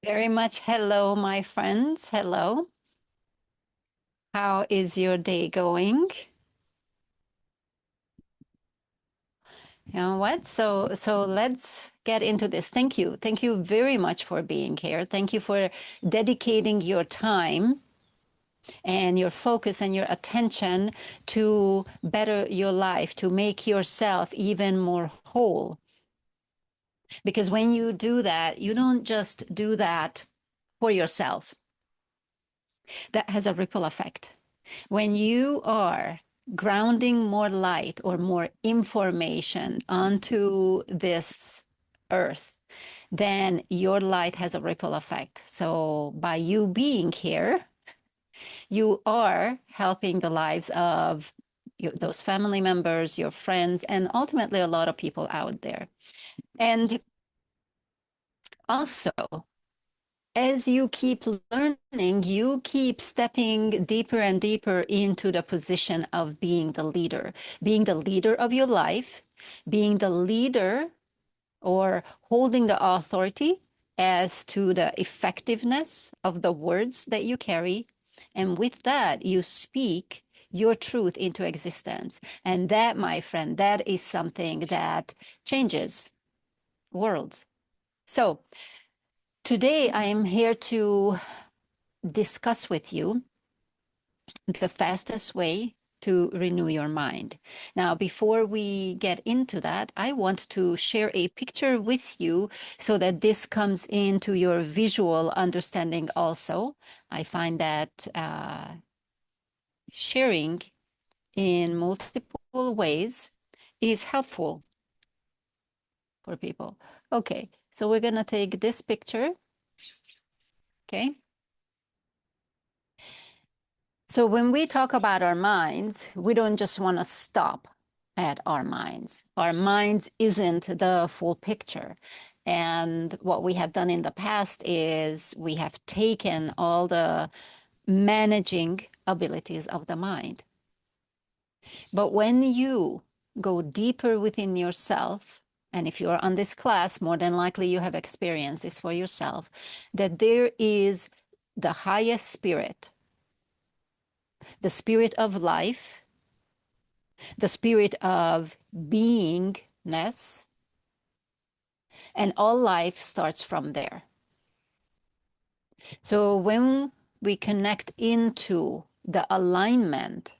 Very much. Hello, my friends. Hello. How is your day going? You know what? So let's get into this. Thank you. Thank you very much for being here. Thank you for dedicating your time and your focus and your attention to better your life, to make yourself even more whole. Because when you do that, you don't just do that for yourself. That has a ripple effect. When you are grounding more light or more information onto this earth, then your light has a ripple effect. So by you being here, you are helping the lives of those family members, your friends, and ultimately a lot of people out there. And also, as you keep learning, you keep stepping deeper and deeper into the position of being the leader of your life, being the leader or holding the authority as to the effectiveness of the words that you carry. And with that, you speak your truth into existence. And that, my friend, that is something that changes worlds. So, today, I am here to discuss with you the fastest way to renew your mind. Now, before we get into that, I want to share a picture with you so that this comes into your visual understanding also. I find that sharing in multiple ways is helpful for people. Okay, so we're going to take this picture. Okay. So when we talk about our minds, we don't just want to stop at our minds. Our minds isn't the full picture. And what we have done in the past is we have taken all the managing abilities of the mind. But when you go deeper within yourself, and if you're on this class, more than likely you have experienced this for yourself, that there is the highest spirit, the spirit of life, the spirit of beingness, and all life starts from there. So when we connect into the alignment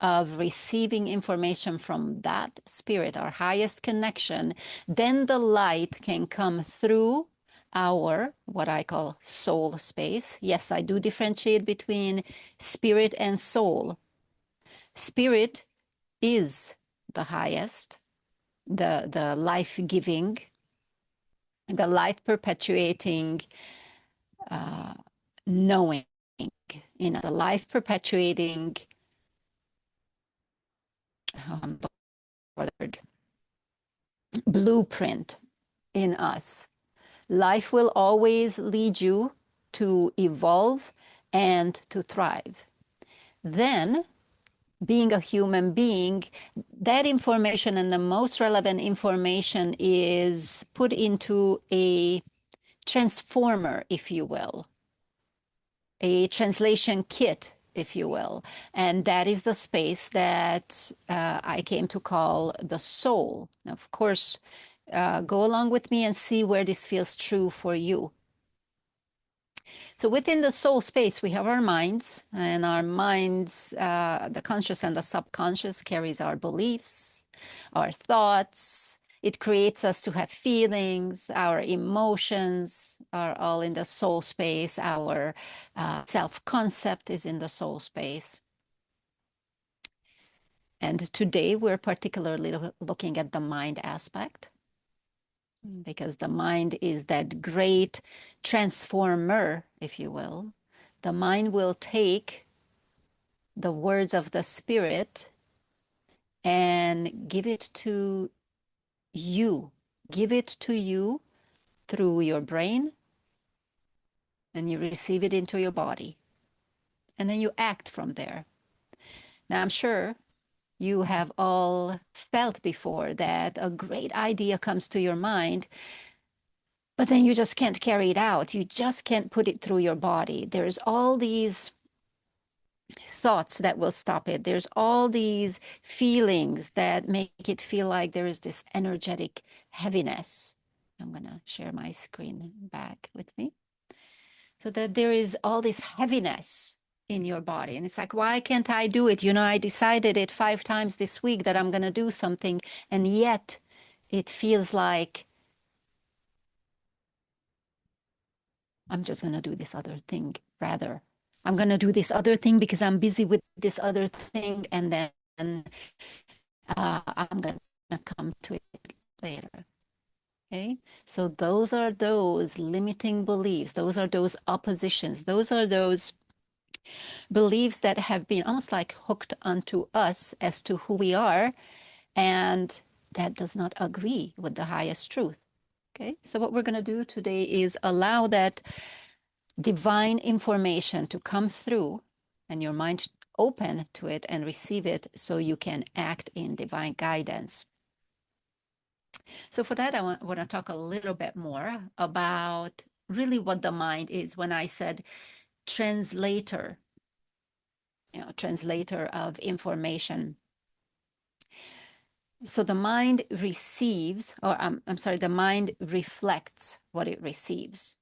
of receiving information from that spirit, our highest connection, then the light can come through our, what I call soul space. Yes, I do differentiate between spirit and soul. Spirit is the highest, the life-giving, the life-perpetuating knowing, the life-perpetuating um, blueprint in us. Life will always lead you to evolve and to thrive. Then, being a human being, that information and the most relevant information is put into a transformer, if you will, a translation kit, if you will. And that is the space that I came to call the soul. Now, of course, go along with me and see where this feels true for you. So within the soul space, we have our minds, and our minds, the conscious and the subconscious carries our beliefs, our thoughts. It creates us to have feelings. Our emotions are all in the soul space. Our self-concept is in the soul space. And today we're particularly looking at the mind aspect, because the mind is that great transformer, if you will. The mind will take the words of the spirit and give it to you, through your brain, and you receive it into your body. And then you act from there. Now, I'm sure you have all felt before that a great idea comes to your mind, But then you just can't carry it out. You just can't put it through your body. There's all these thoughts that will stop it. There's all these feelings that make it feel like there is this energetic heaviness. I'm going to share my screen back with me. So that there is all this heaviness in your body. And it's like, why can't I do it? You know, I decided it 5 times this week that I'm going to do something. And yet it feels like I'm just going to do this other thing rather. I'm going to do this other thing because I'm busy with this other thing. And then I'm going to come to it later. Okay. So those are those limiting beliefs. Those are those oppositions. Those are those beliefs that have been almost like hooked onto us as to who we are. And that does not agree with the highest truth. Okay. So what we're going to do today is allow that divine information to come through and your mind open to it and receive it so you can act in divine guidance. So for that, I want to talk a little bit more about really what the mind is. When I said translator, translator of information. So the mind receives, or I'm sorry, the mind reflects what it receives.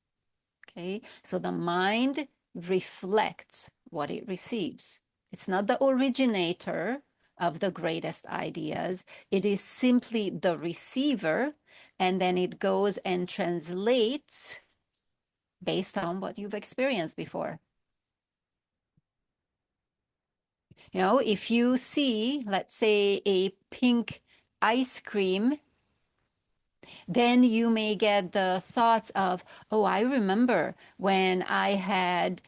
Okay, so the mind reflects what it receives. It's not the originator of the greatest ideas. It is simply the receiver, and then it goes and translates based on what you've experienced before. You know, if you see, let's say, a pink ice cream, then you may get the thoughts of, oh, I remember when I had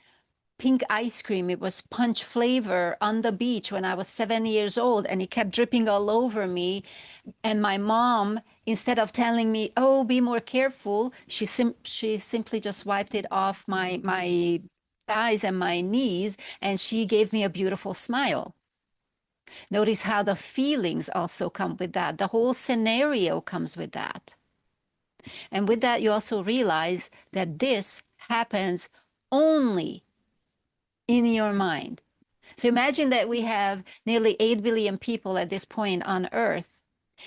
pink ice cream. It was punch flavor on the beach when I was 7 years old, and it kept dripping all over me. And my mom, instead of telling me, "Oh, be more careful," she simply just wiped it off my thighs and my knees, and she gave me a beautiful smile. Notice how the feelings also come with that. The whole scenario comes with that. And with that, you also realize that this happens only in your mind. So imagine that we have nearly 8 billion people at this point on Earth.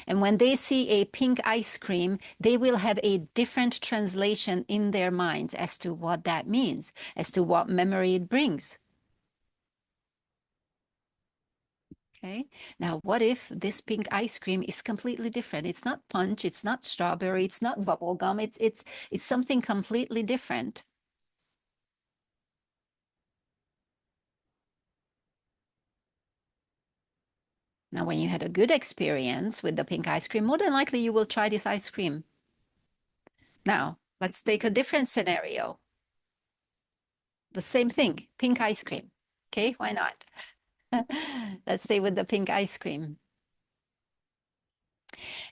And when they see a pink ice cream, they will have a different translation in their minds as to what that means, as to what memory it brings. Okay. Now, what if this pink ice cream is completely different? It's not punch, it's not strawberry, it's not bubble gum, it's something completely different. Now, when you had a good experience with the pink ice cream, more than likely you will try this ice cream. Now, let's take a different scenario. The same thing, pink ice cream. Okay, why not? Let's stay with the pink ice cream.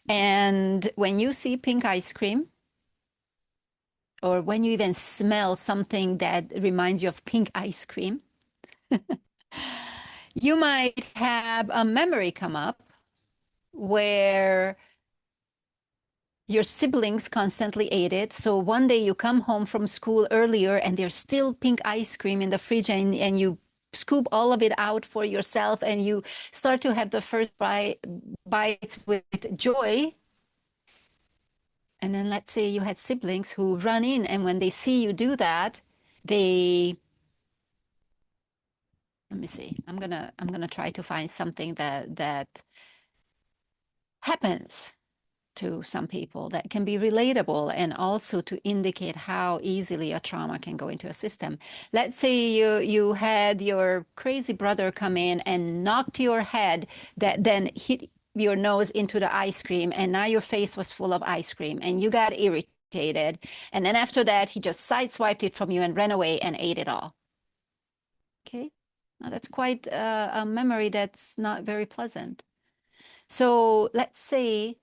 And when you see pink ice cream, or when you even smell something that reminds you of pink ice cream, you might have a memory come up where your siblings constantly ate it. So one day you come home from school earlier and there's still pink ice cream in the fridge, and you scoop all of it out for yourself and you start to have the first bites with joy. And then let's say you had siblings who run in, and when they see you do that, they, let me see, I'm gonna try to find something that happens to some people that can be relatable and also to indicate how easily a trauma can go into a system. Let's say you had your crazy brother come in and knocked your head, that then hit your nose into the ice cream, and now your face was full of ice cream and you got irritated. And then after that, he just sideswiped it from you and ran away and ate it all. Okay. Now that's quite a memory that's not very pleasant. So let's say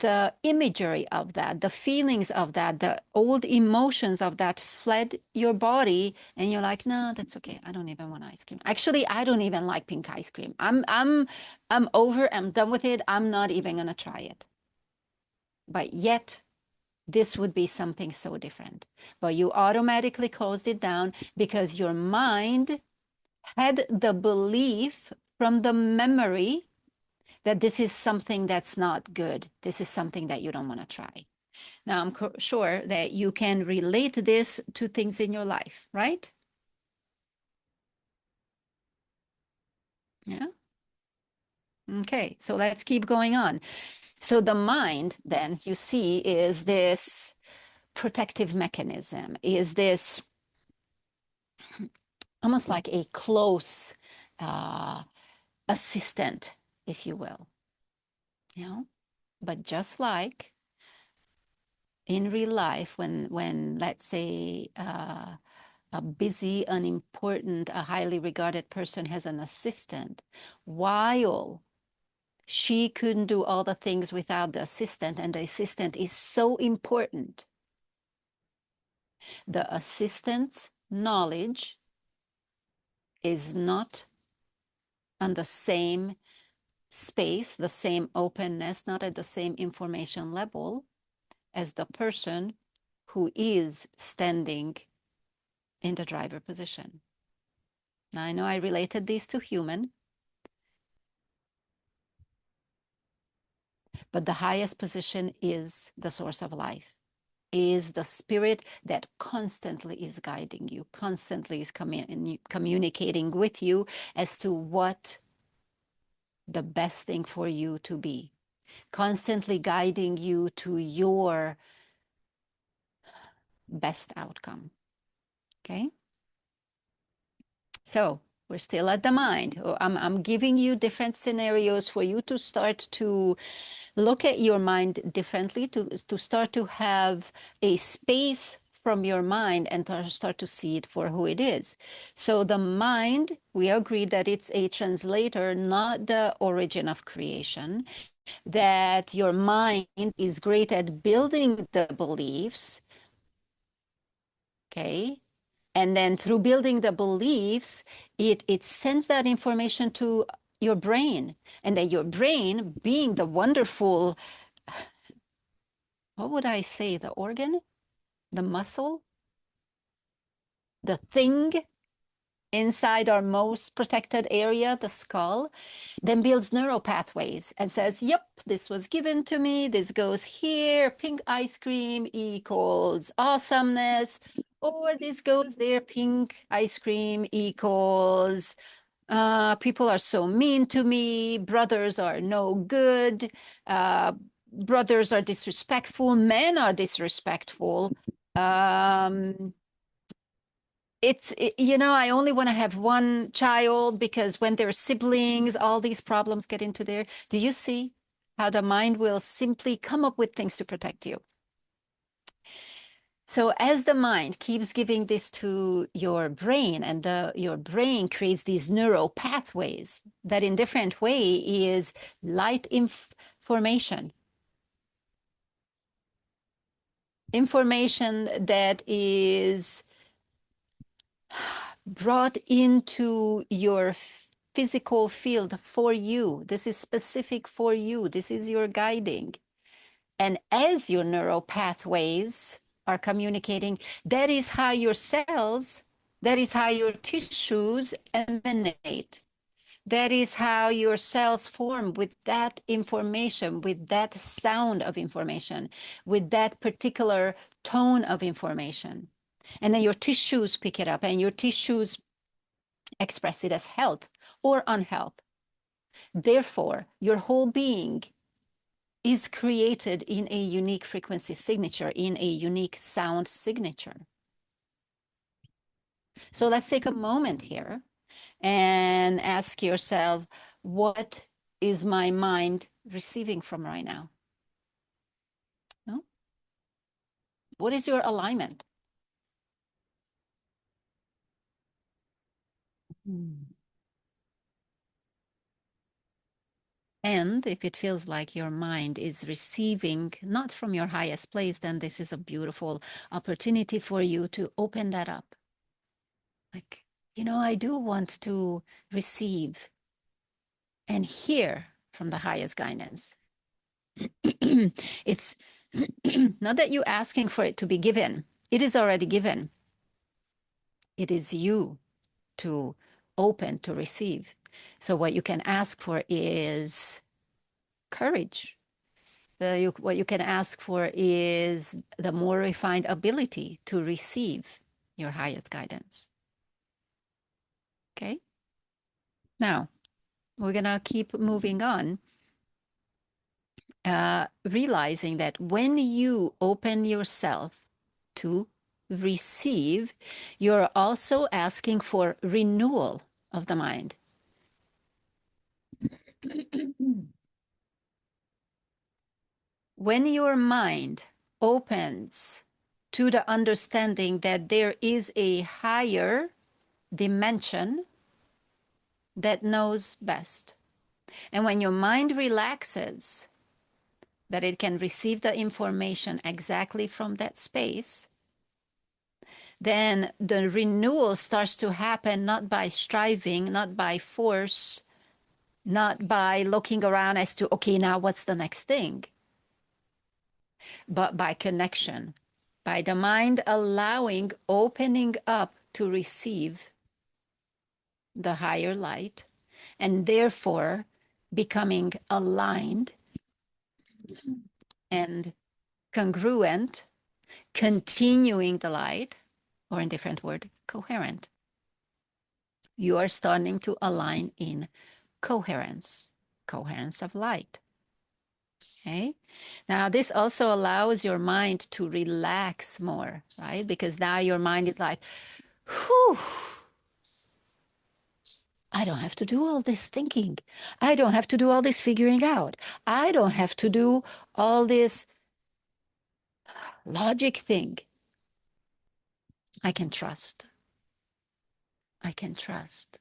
the imagery of that, the feelings of that, the old emotions of that fled your body, and you're like, no, that's okay. I don't even want ice cream. Actually, I don't even like pink ice cream. I'm over. I'm done with it. I'm not even gonna try it. But yet, this would be something so different. But you automatically closed it down because your mind had the belief from the memory that this is something that's not good. This is something that you don't want to try. Now, I'm sure that you can relate this to things in your life, right? Yeah. Okay, so let's keep going on. So the mind, then, you see, is this protective mechanism, is this almost like a close assistant, if you will. You know? But just like in real life, when let's say a busy, unimportant, a highly regarded person has an assistant, while she couldn't do all the things without the assistant, and the assistant is so important, the assistant's knowledge is not on the same space, the same openness, not at the same information level as the person who is standing in the driver position. Now, I know I related these to human, but the highest position is the source of life, is the spirit that constantly is guiding you, constantly is communicating with you as to what the best thing for you to be, constantly guiding you to your best outcome. Okay? So we're still at the mind. I'm giving you different scenarios for you to start to look at your mind differently, to start to have a space from your mind and to start to see it for who it is. So the mind, we agreed that it's a translator, not the origin of creation, that your mind is great at building the beliefs, okay? And then through building the beliefs, it sends that information to your brain. And then your brain, being the wonderful, what would I say, the organ, the muscle, the thing inside our most protected area, the skull, then builds neural pathways and says, yep, this was given to me. This goes here. Pink ice cream equals awesomeness. Or this goes there. Pink ice cream equals people are so mean to me. Brothers are no good. Brothers are disrespectful. Men are disrespectful. I only want to have one child because when they're siblings, all these problems get into there. Do you see how the mind will simply come up with things to protect you? So as the mind keeps giving this to your brain, and your brain creates these neural pathways that in different way is light information that is brought into your physical field for you. This is specific for you. This is your guiding. And as your neural pathways are communicating, that is how your cells, that is how your tissues emanate. That is how your cells form with that information, with that sound of information, with that particular tone of information. And then your tissues pick it up, and your tissues express it as health or unhealth. Therefore, your whole being is created in a unique frequency signature, in a unique sound signature. So let's take a moment here and ask yourself, what is my mind receiving from right now? No? What is your alignment? And if it feels like your mind is receiving not from your highest place, then this is a beautiful opportunity for you to open that up. Like, I do want to receive and hear from the highest guidance. It's Not that you're asking for it to be given. It is already given. It is you to open to receive. So what you can ask for is courage. What you can ask for is the more refined ability to receive your highest guidance. Okay? Now, we're going to keep moving on, realizing that when you open yourself to receive, you're also asking for renewal of the mind. When your mind opens to the understanding that there is a higher dimension that knows best, and when your mind relaxes, that it can receive the information exactly from that space, then the renewal starts to happen not by striving, not by force, not by looking around as to, okay, now what's the next thing, but by connection, by the mind allowing, opening up to receive the higher light, and therefore becoming aligned and congruent, continuing the light, or in different word, coherent. You are starting to align in coherence, coherence of light. Okay. Now, this also allows your mind to relax more, right? Because now your mind is like, whew, I don't have to do all this thinking. I don't have to do all this figuring out. I don't have to do all this logic thing. I can trust. I can trust.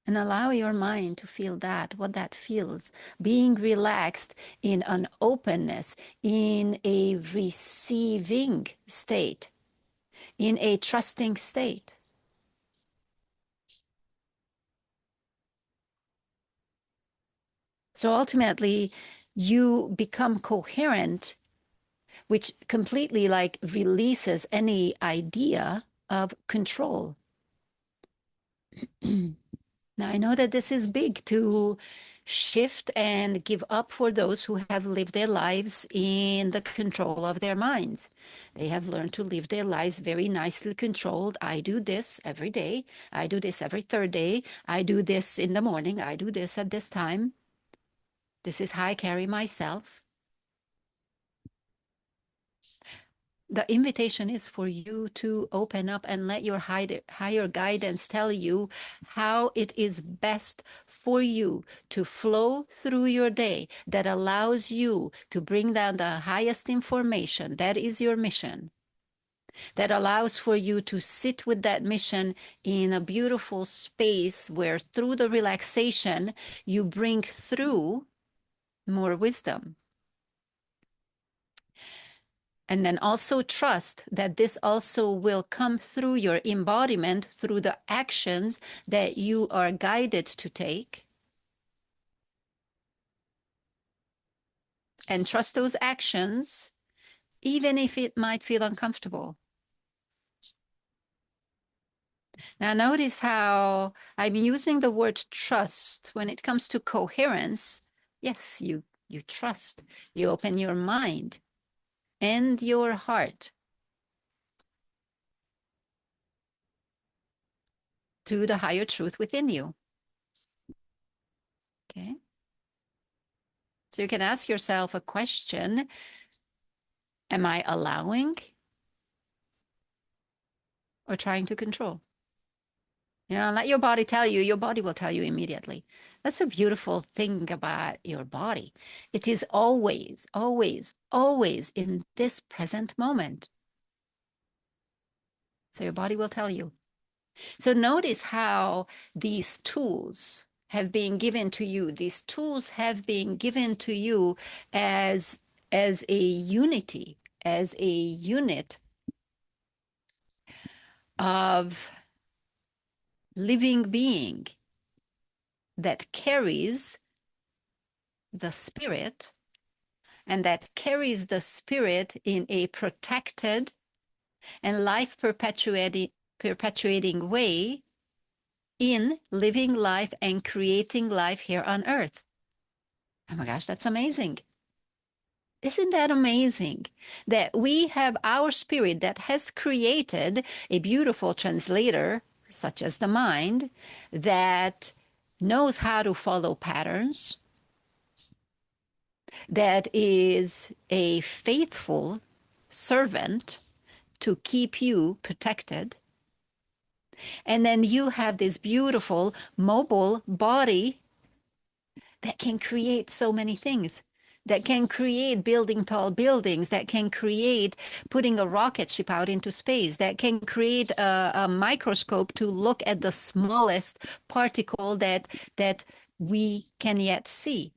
And allow your mind to feel that, what that feels, being relaxed in an openness, in a receiving state, in a trusting state. So ultimately, you become coherent, which completely like releases any idea of control. Now, I know that this is big to shift and give up for those who have lived their lives in the control of their minds. They have learned to live their lives very nicely controlled. I do this every day. I do this every third day. I do this in the morning. I do this at this time. This is how I carry myself. The invitation is for you to open up and let your higher guidance tell you how it is best for you to flow through your day that allows you to bring down the highest information. That is your mission. That allows for you to sit with that mission in a beautiful space where through the relaxation, you bring through more wisdom. And then also trust that this also will come through your embodiment, through the actions that you are guided to take. And trust those actions, even if it might feel uncomfortable. Now, notice how I'm using the word trust when it comes to coherence. Yes, you trust. You open your mind and your heart to the higher truth within you. Okay. So you can ask yourself a question. Am I allowing or trying to control? Let your body tell you. Your body will tell you immediately. That's a beautiful thing about your body. It is always, always, always in this present moment. So your body will tell you. So notice how these tools have been given to you. These tools have been given to you as a unity, as a unit of living being that carries the spirit and that carries the spirit in a protected and life perpetuating way in living life and creating life here on earth. Oh my gosh, that's amazing. Isn't that amazing that we have our spirit that has created a beautiful translator, such as the mind, that knows how to follow patterns, that is a faithful servant to keep you protected. And then you have this beautiful mobile body that can create so many things, that can create building tall buildings, that can create putting a rocket ship out into space, that can create a microscope to look at the smallest particle that we can yet see.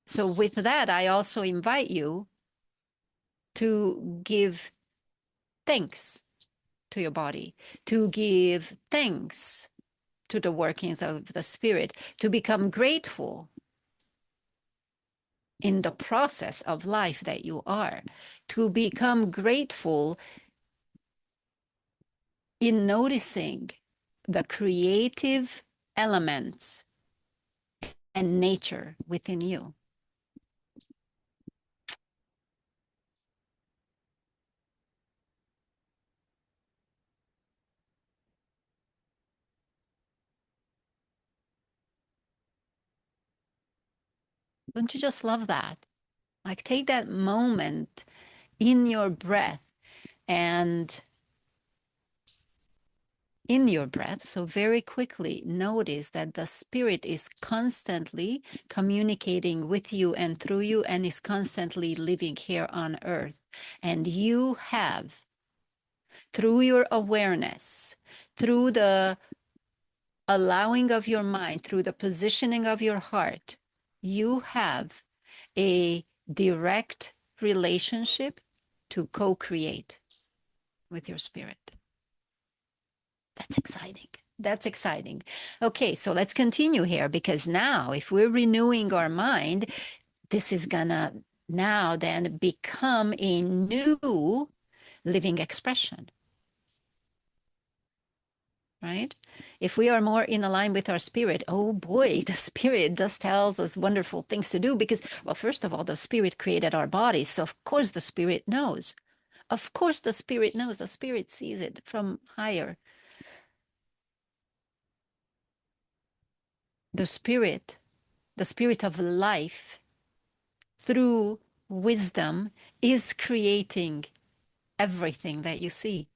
So with that, I also invite you to give thanks to your body, to give thanks to the workings of the spirit, to become grateful in the process of life that you are, to become grateful in noticing the creative elements and nature within you. Don't you just love that? Like, take that moment in your breath and in your breath. So very quickly notice that the spirit is constantly communicating with you and through you and is constantly living here on earth. And you have, through your awareness, through the allowing of your mind, through the positioning of your heart, you have a direct relationship to co-create with your spirit. That's exciting. That's exciting. Okay, so let's continue here, because now if we're renewing our mind, this is gonna now then become a new living expression, right? If we are more in line with our spirit, oh boy, the spirit just tells us wonderful things to do because, well, first of all, the spirit created our bodies. So of course the spirit knows. Of course the spirit knows. The spirit sees it from higher. The spirit of life through wisdom is creating everything that you see.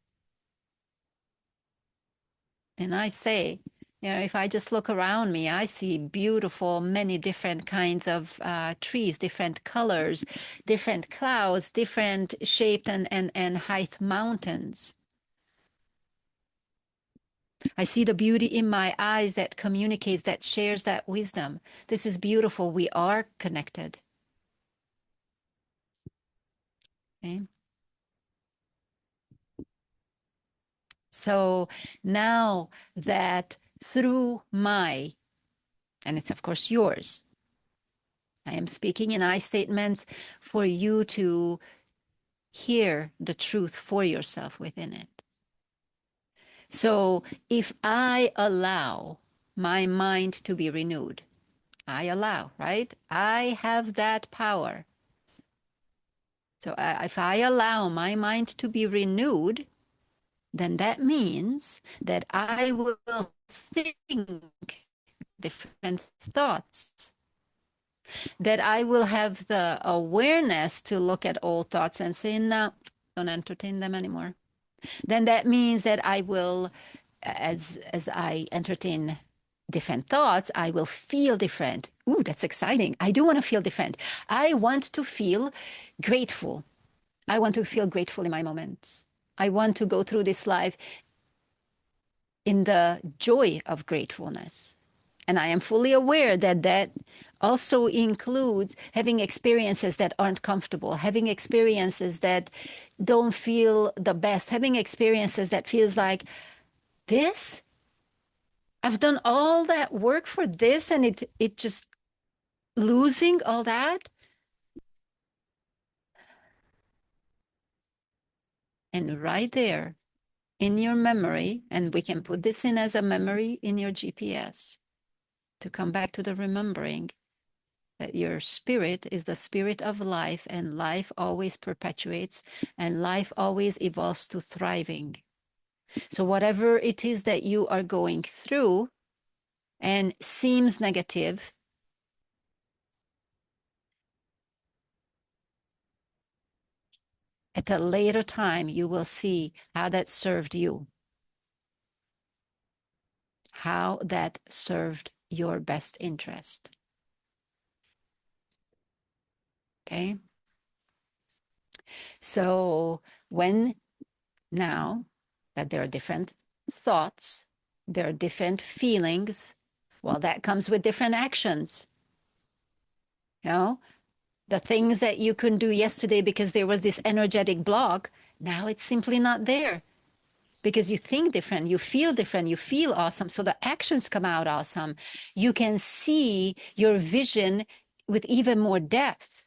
And I say, if I just look around me, I see beautiful, many different kinds of trees, different colors, different clouds, different shaped and height mountains. I see the beauty in my eyes that communicates, that shares that wisdom. This is beautiful. We are connected. Okay. So now that through my, and it's of course yours, I am speaking in I statements for you to hear the truth for yourself within it. So if I allow my mind to be renewed, I allow, right? I have that power. So if I allow my mind to be renewed, then that means that I will think different thoughts, that I will have the awareness to look at old thoughts and say, no, don't entertain them anymore. Then that means that I will, as I entertain different thoughts, I will feel different. Ooh, that's exciting. I do want to feel different. I want to feel grateful. I want to feel grateful in my moments. I want to go through this life in the joy of gratefulness. And I am fully aware that that also includes having experiences that aren't comfortable, having experiences that don't feel the best, having experiences that feels like, this, I've done all that work for this and it just losing all that. And right there in your memory, and we can put this in as a memory in your GPS to come back to the remembering that your spirit is the spirit of life, and life always perpetuates, and life always evolves to thriving. So whatever it is that you are going through and seems negative, at a later time, you will see how that served you, how that served your best interest. Okay. So when now that there are different thoughts, there are different feelings, well, that comes with different actions. You know, the things that you couldn't do yesterday because there was this energetic block, now it's simply not there because you think different, you feel awesome. So the actions come out awesome. You can see your vision with even more depth.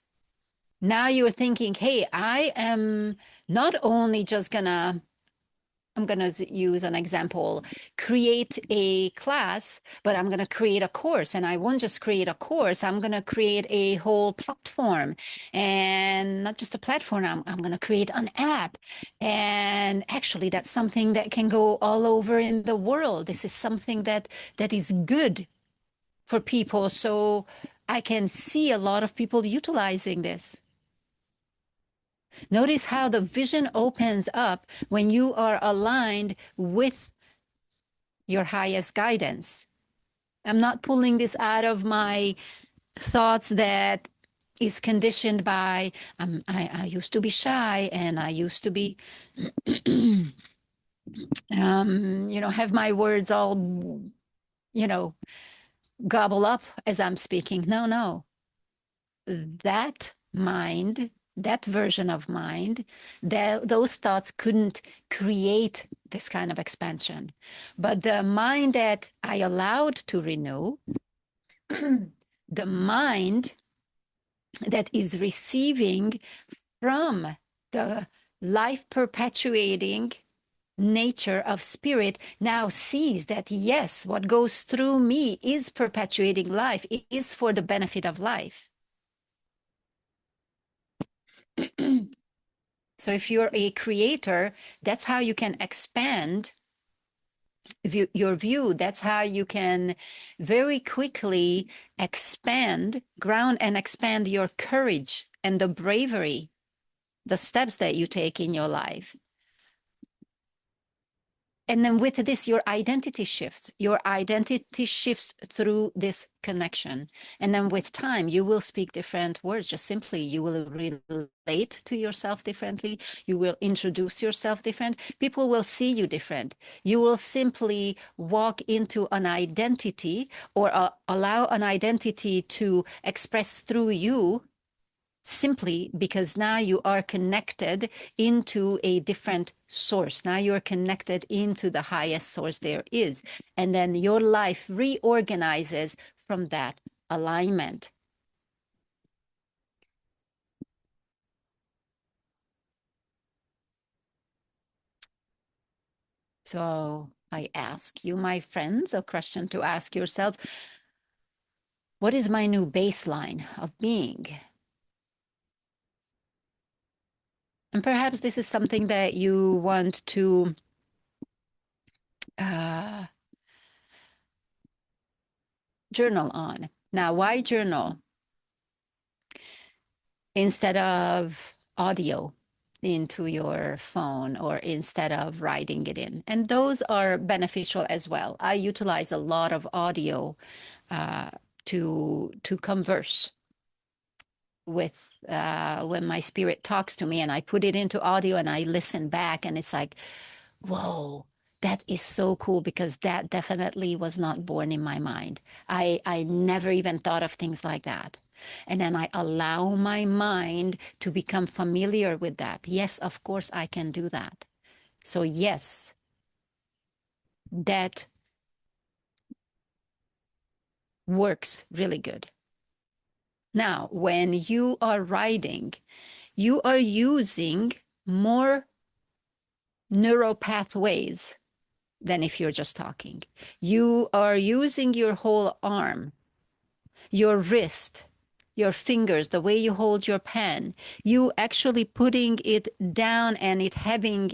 Now you're thinking, hey, I am not only just I'm going to use an example, create a class, but I'm going to create a course. And I won't just create a course, I'm going to create a whole platform. And not just a platform, I'm going to create an app. And actually, that's something that can go all over in the world. This is something that is good for people. So I can see a lot of people utilizing this. Notice how the vision opens up when you are aligned with your highest guidance. I'm not pulling this out of my thoughts that is conditioned by I used to be shy and I used to be, have my words all, gobble up as I'm speaking. No, no. That mind, that version of mind, those thoughts couldn't create this kind of expansion. But the mind that I allowed to renew, the mind that is receiving from the life perpetuating nature of spirit now sees that yes, what goes through me is perpetuating life, it is for the benefit of life. So if you're a creator, that's how you can expand your view. That's how you can very quickly ground and expand your courage and the bravery, the steps that you take in your life. And then with this, your identity shifts. Your identity shifts through this connection. And then with time, you will speak different words. Just simply, you will relate to yourself differently. You will introduce yourself different. People will see you different. You will simply walk into an identity or allow an identity to express through you simply because now you are connected into a different source. Now you're connected into the highest source there is. And then your life reorganizes from that alignment. So I ask you, my friends, a question to ask yourself. What is my new baseline of being? And perhaps this is something that you want to journal on. Now, why journal instead of audio into your phone or instead of writing it in? And those are beneficial as well. I utilize a lot of audio to converse with when my spirit talks to me, and I put it into audio and I listen back, and it's like, whoa, that is so cool, because that definitely was not born in my mind. I never even thought of things like that. And then I allow my mind to become familiar with that. Yes, of course, I can do that. So, yes, that works really good. Now, when you are writing, you are using more neural pathways than if you're just talking. You are using your whole arm, your wrist, your fingers, the way you hold your pen, you actually putting it down and it having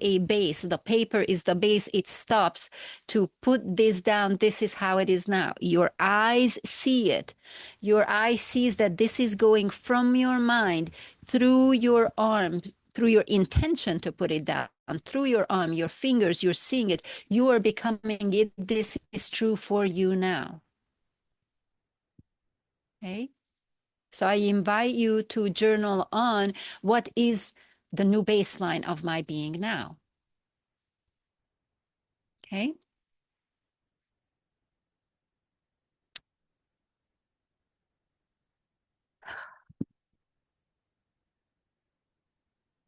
a base. The paper is the base. It stops to put this down. This is how it is now. Your eyes see it. Your eye sees that this is going from your mind through your arm, through your intention to put it down, through your arm, your fingers, you're seeing it. You are becoming it. This is true for you now. Okay. So I invite you to journal on what is the new baseline of my being now. Okay.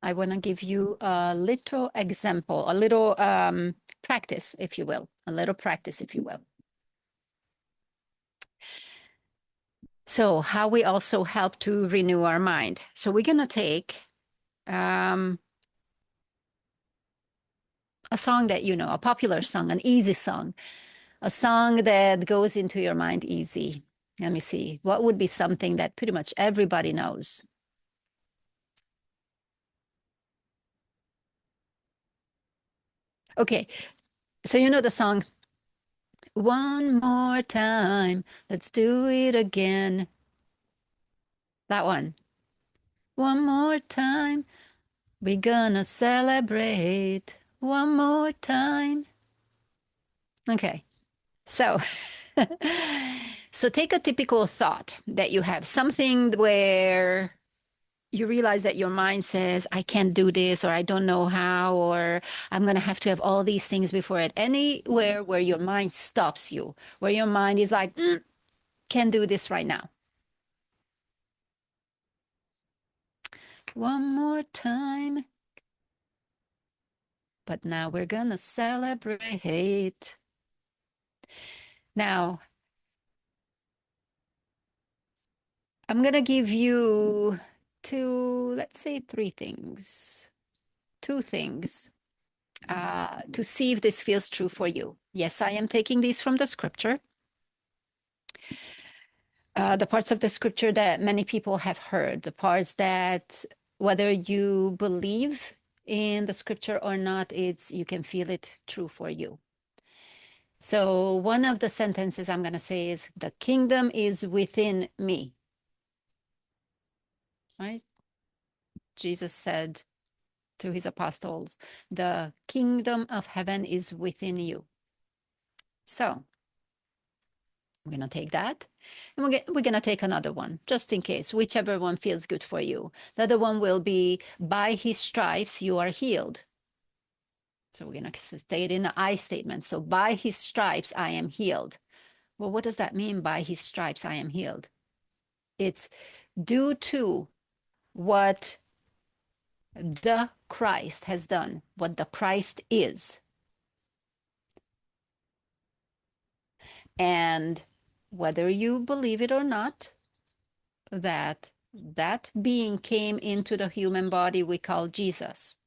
I want to give you a little example, a little practice, if you will, a little practice, if you will. So how we also help to renew our mind. So we're going to take a song that you know, a popular song, an easy song, a song that goes into your mind easy. Let me see. What would be something that pretty much everybody knows? Okay. So you know the song, One More Time, Let's Do It Again. That one. One more time, we're gonna celebrate. One more time. Okay. So, so take a typical thought that you have, something where you realize that your mind says, I can't do this, or I don't know how, or I'm going to have all these things before it. Anywhere where your mind stops you, where your mind is like, can't do this right now. One more time. But now we're going to celebrate. Now, I'm going to give you let's say three things, two things to see if this feels true for you. Yes, I am taking these from the scripture. The parts of the scripture that many people have heard, the parts that whether you believe in the scripture or not, you can feel it true for you. So one of the sentences I'm going to say is, the kingdom is within me. Right? Jesus said to his apostles, the kingdom of heaven is within you. So we're going to take that, and we're going to take another one, just in case, whichever one feels good for you. The other one will be, by his stripes you are healed. So we're going to say it in the I statement. So by his stripes I am healed. Well, what does that mean, by his stripes I am healed? It's due to what the Christ has done, what the Christ is. And whether you believe it or not, that being came into the human body we call Jesus.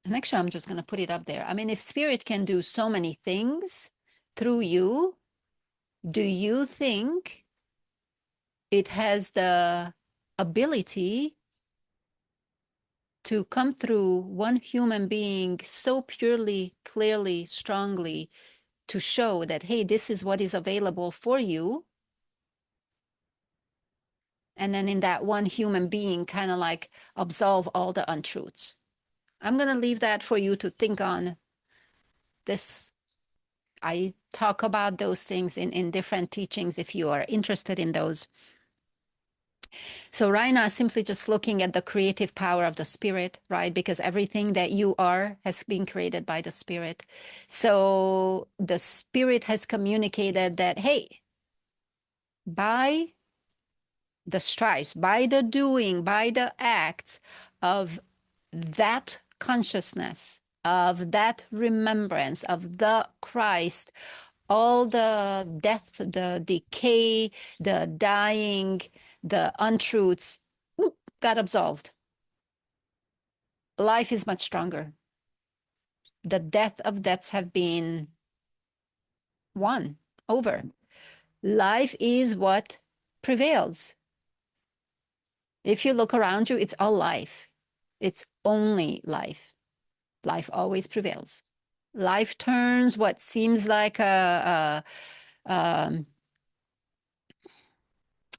And actually, I'm just going to put it up there. I mean, if spirit can do so many things through you, do you think it has the ability to come through one human being so purely, clearly, strongly to show that, hey, this is what is available for you? And then in that one human being, kind of like absolve all the untruths. I'm going to leave that for you to think on. This, I talk about those things in different teachings if you are interested in those. So right now, simply just looking at the creative power of the spirit, right? Because everything that you are has been created by the spirit. So the spirit has communicated that, hey, by the stripes, by the doing, by the acts of that consciousness, of that remembrance of the Christ, all the death, the decay, the dying, the untruths got absolved. Life is much stronger. The death of deaths have been won over. Life is what prevails. If you look around you, it's all life. It's only life. Life always prevails. Life turns what seems like um,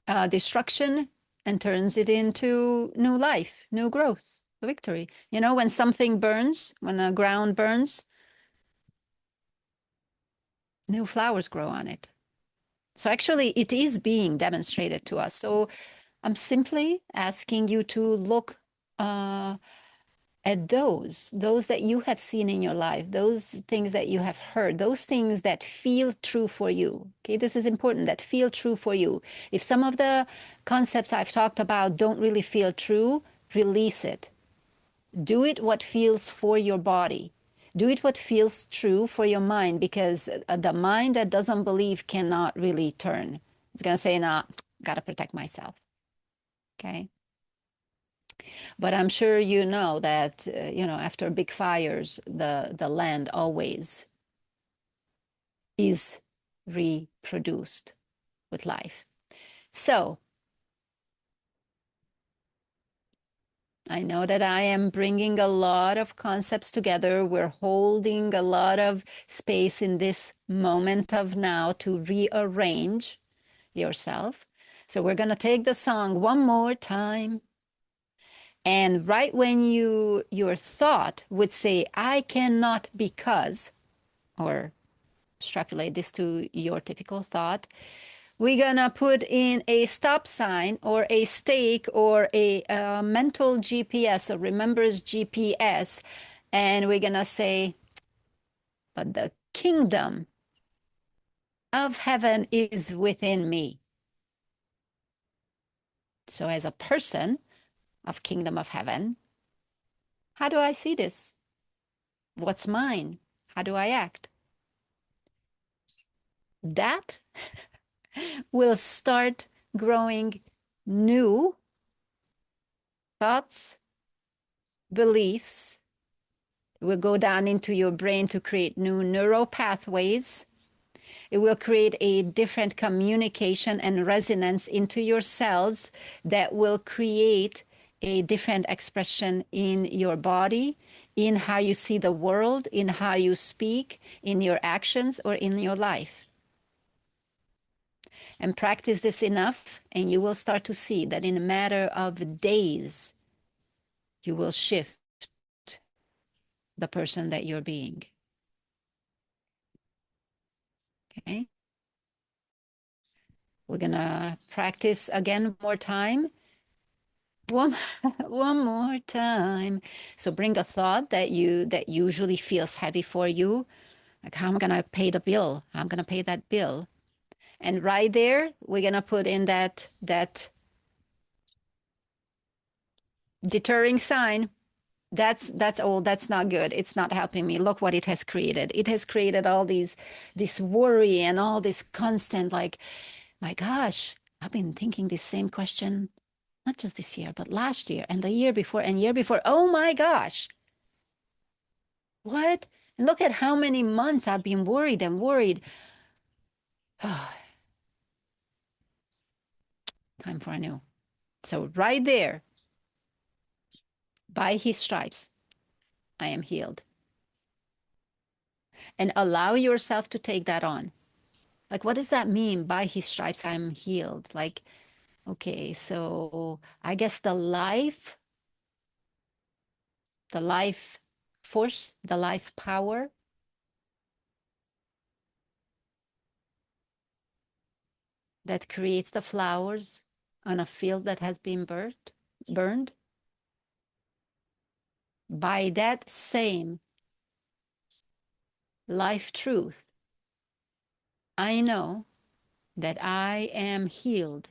a destruction and turns it into new life, new growth, victory. You know, when something burns, when a ground burns, new flowers grow on it. So actually, it is being demonstrated to us. So I'm simply asking you to look at those that you have seen in your life, those things that you have heard, those things that feel true for you. Okay, this is important, that feel true for you. If some of the concepts I've talked about don't really feel true, release it. Do it what feels for your body. Do it what feels true for your mind, because the mind that doesn't believe cannot really turn. It's going to say, nah, got to protect myself. Okay. But I'm sure you know that, after big fires, the land always is reproduced with life. So I know that I am bringing a lot of concepts together. We're holding a lot of space in this moment of now to rearrange yourself. So we're going to take the song one more time. And right when your thought would say, I cannot because, or extrapolate this to your typical thought, we're gonna put in a stop sign or a stake or a mental GPS, or remembers GPS, and we're gonna say, but the kingdom of heaven is within me. So as a person of kingdom of heaven, how do I see this? What's mine? How do I act? That will start growing new thoughts, beliefs. It will go down into your brain to create new neural pathways. It will create a different communication and resonance into your cells that will create a different expression in your body, in how you see the world, in how you speak, in your actions, or in your life. And practice this enough, and you will start to see that in a matter of days, you will shift the person that you're being. Okay? We're gonna practice again one more time. One more time. So bring a thought that usually feels heavy for you. Like, how am I gonna pay the bill? How am I gonna pay that bill? And right there, we're gonna put in that deterring sign. That's old. That's not good. It's not helping me. Look what it has created. It has created all this worry and all this constant, like, my gosh, I've been thinking this same question, not just this year, but last year and the year before and year before. Oh my gosh. What? And look at how many months I've been worried and worried. Time for a new. So right there, by his stripes, I am healed. And allow yourself to take that on. Like, what does that mean? By his stripes, I'm healed. Like, okay, so I guess the life force, the life power that creates the flowers on a field that has been burned, by that same life truth, I know that I am healed.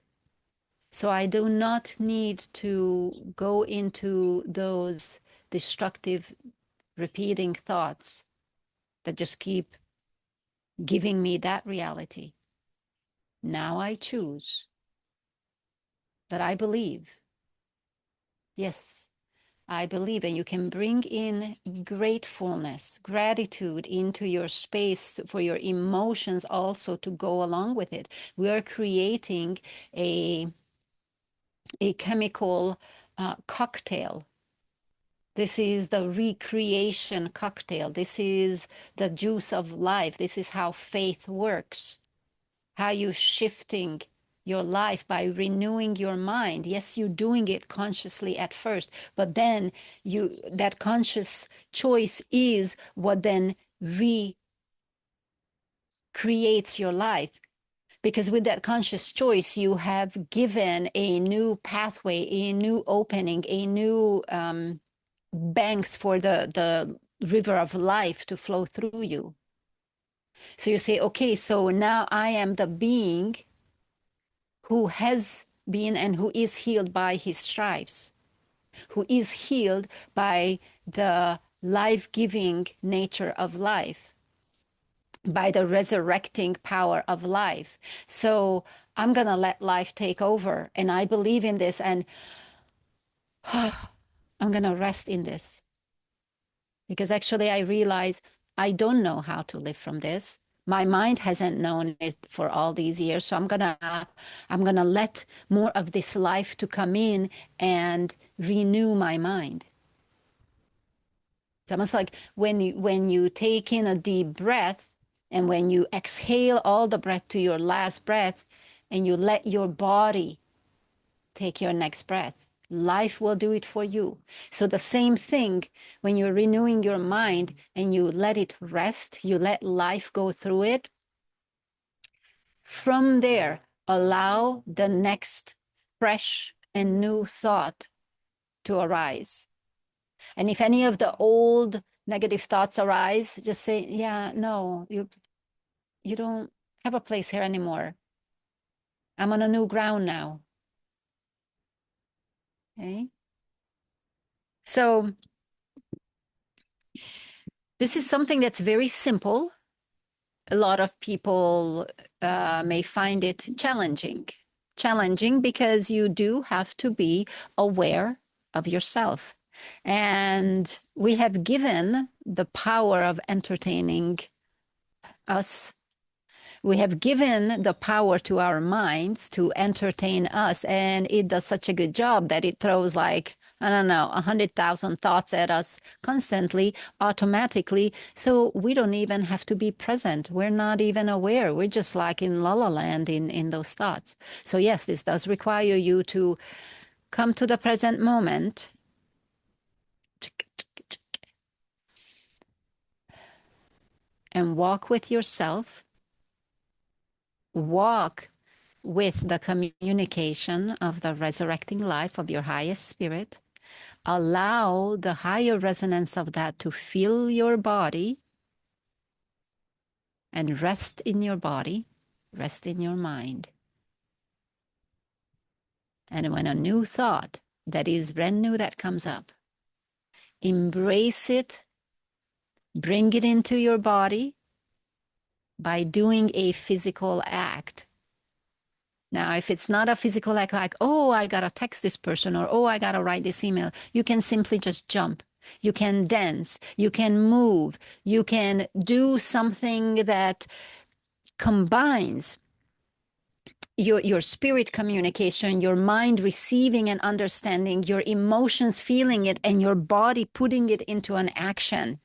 So I do not need to go into those destructive, repeating thoughts that just keep giving me that reality. Now I choose that I believe. Yes, I believe, and you can bring in gratefulness, gratitude into your space for your emotions also to go along with it. We are creating a chemical cocktail. This is the recreation cocktail. This is the juice of life. This is how faith works. How you shifting your life by renewing your mind. Yes, you're doing it consciously at first, but then that conscious choice is what then recreates your life. Because with that conscious choice, you have given a new pathway, a new opening, a new banks for the river of life to flow through you. So you say, okay, so now I am the being who has been and who is healed by his stripes, who is healed by the life-giving nature of life, by the resurrecting power of life. So I'm going to let life take over. And I believe in this. And I'm going to rest in this. Because actually, I realize I don't know how to live from this. My mind hasn't known it for all these years. So I'm gonna let more of this life to come in and renew my mind. It's almost like when you take in a deep breath and when you exhale all the breath to your last breath and you let your body take your next breath. Life will do it for you. So the same thing when you're renewing your mind and you let it rest, you let life go through it. From there, allow the next fresh and new thought to arise. And if any of the old negative thoughts arise, just say, yeah, no, you don't have a place here anymore. I'm on a new ground now. Okay. So this is something that's very simple. A lot of people may find it challenging. Challenging because you do have to be aware of yourself. And we have given the power of entertaining us. We have given the power to our minds to entertain us, and it does such a good job that it throws like, I don't know, 100,000 thoughts at us constantly, automatically. So we don't even have to be present. We're not even aware. We're just like in la la land in those thoughts. So yes, this does require you to come to the present moment and walk with yourself, walk with the communication of the resurrecting life of your highest spirit. Allow the higher resonance of that to fill your body and rest in your body, rest in your mind. And when a new thought that is brand new that comes up, embrace it, bring it into your body by doing a physical act. Now, if it's not a physical act like, oh, I got to text this person or, oh, I got to write this email, you can simply just jump. You can dance. You can move. You can do something that combines your spirit communication, your mind receiving and understanding, your emotions feeling it, and your body putting it into an action.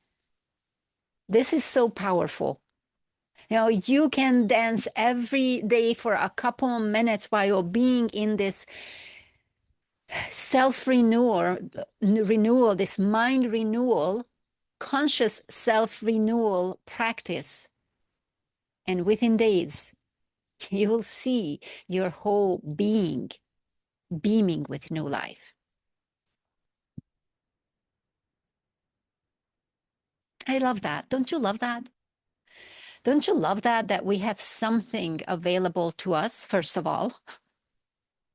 This is so powerful. You know, you can dance every day for a couple of minutes while you're being in this self-renewal, this mind renewal, conscious self-renewal practice. And within days, you will see your whole being beaming with new life. I love that. Don't you love that? Don't you love that we have something available to us, first of all,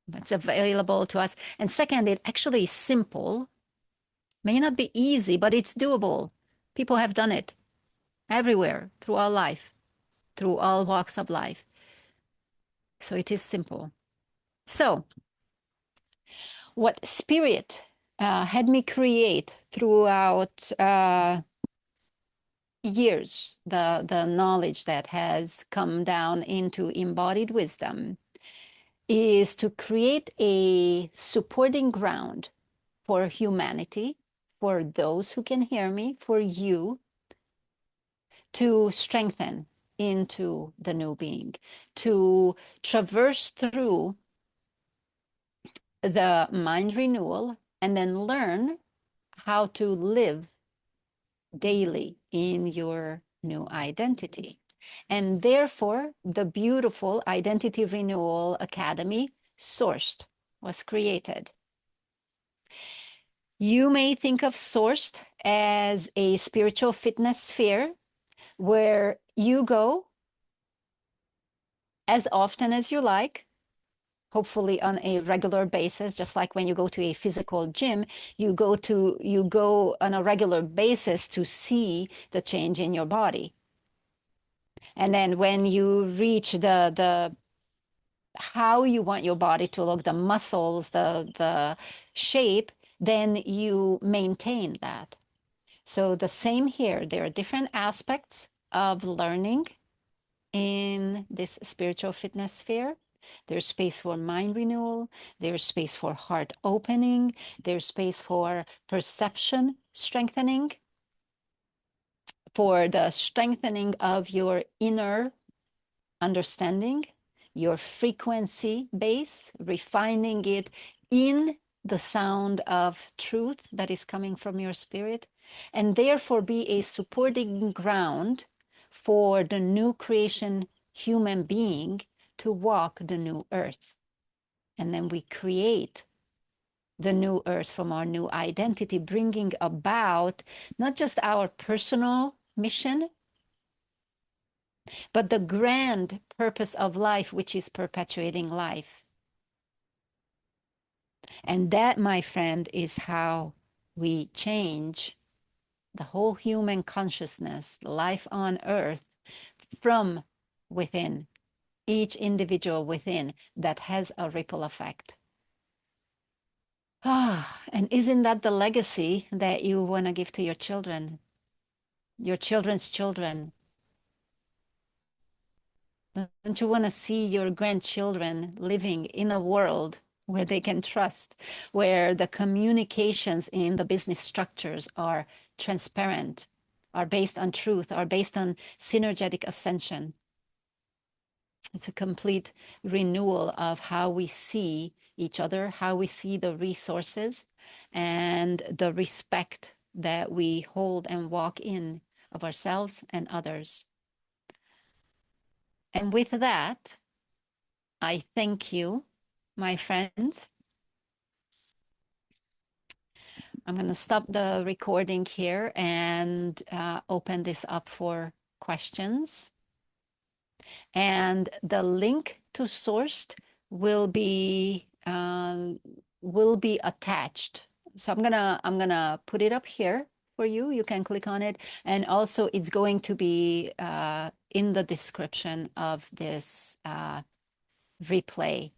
that's available to us. And second, it actually is simple. May not be easy, but it's doable. People have done it everywhere through our life. through all walks of life. So it is simple. So what Spirit had me create throughout years, the knowledge that has come down into embodied wisdom, is to create a supporting ground for humanity, for those who can hear me, for you, to strengthen into the new being, to traverse through the mind renewal and then learn how to live daily in your new identity. And therefore, the beautiful Identity Renewal Academy, Sourced, was created. You may think of Sourced as a spiritual fitness sphere where you go as often as you like, hopefully on a regular basis, just like when you go to a physical gym, you go on a regular basis to see the change in your body. And then when you reach the how you want your body to look, the muscles, the shape, then you maintain that. So the same here, there are different aspects of learning in this spiritual fitness sphere. There's space for mind renewal. There's space for heart opening. There's space for perception strengthening, for the strengthening of your inner understanding, your frequency base, refining it in the sound of truth that is coming from your spirit, and therefore be a supporting ground for the new creation human being to walk the new earth. And then we create the new earth from our new identity, bringing about not just our personal mission, but the grand purpose of life, which is perpetuating life. And that, my friend, is how we change the whole human consciousness, life on earth, from within, each individual within, that has a ripple effect. And isn't that the legacy that you want to give to your children, your children's children? Don't you want to see your grandchildren living in a world where they can trust, where the communications in the business structures are transparent, are based on truth, are based on synergetic ascension? It's a complete renewal of how we see each other, how we see the resources, and the respect that we hold and walk in of ourselves and others. And with that, I thank you, my friends. I'm going to stop the recording here and open this up for questions. And the link to Sourced will be attached. So I'm gonna put it up here for you. You can click on it, and also it's going to be in the description of this replay.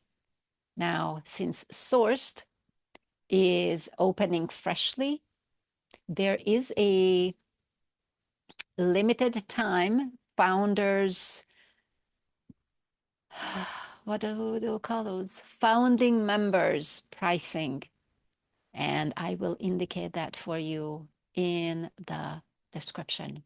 Now, since Sourced is opening freshly, there is a limited time founders, what do we call those? Founding members pricing. And I will indicate that for you in the description.